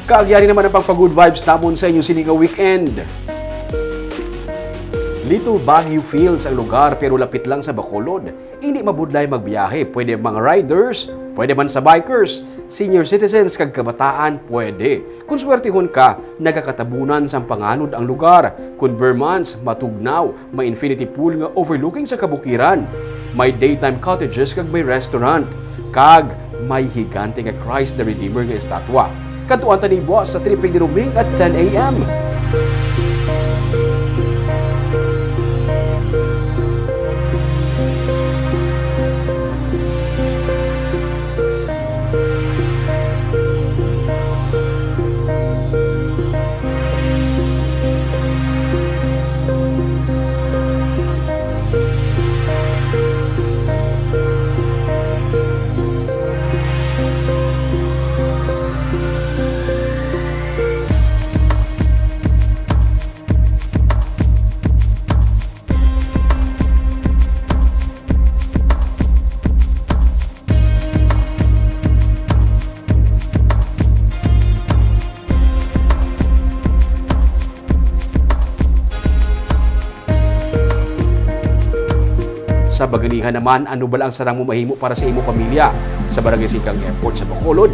Kaagyari naman ang pagpa-good vibes namon sa inyong sininga weekend. Little Baguio feels ang lugar pero lapit lang sa Bacolod. Hindi mabudlay magbiyahe. Pwede mga riders, pwede man sa bikers, senior citizens kag kabataan, pwede. Kung swertihon ka, nagakatabunan sa panganod ang lugar. Kung Vermonts, matugnaw, may infinity pool nga overlooking sa kabukiran. May daytime cottages kag may restaurant. Kag may higante nga Christ the Redeemer nga estatwa. Katuan tanibwa sa Tripig ni Ruming at 10 a.m. Sa Baganihan naman, ano ba ang sarang mo mahimo para sa imo pamilya? Sa Barangay Sikang Airport sa Bacolod,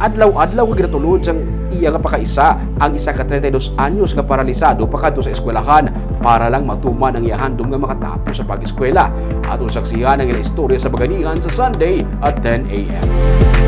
adlaw-adlaw nga ginatulod sang iya nga pakaisa ang isa ka 32 anyos nga paralisado pakadto sa eskwelahan para lang matuman ang iyahandom nga makatapos sa pag-eskwela. Atong saksihan ang ilang istorya sa Baganihan sa Sunday at 10 a.m.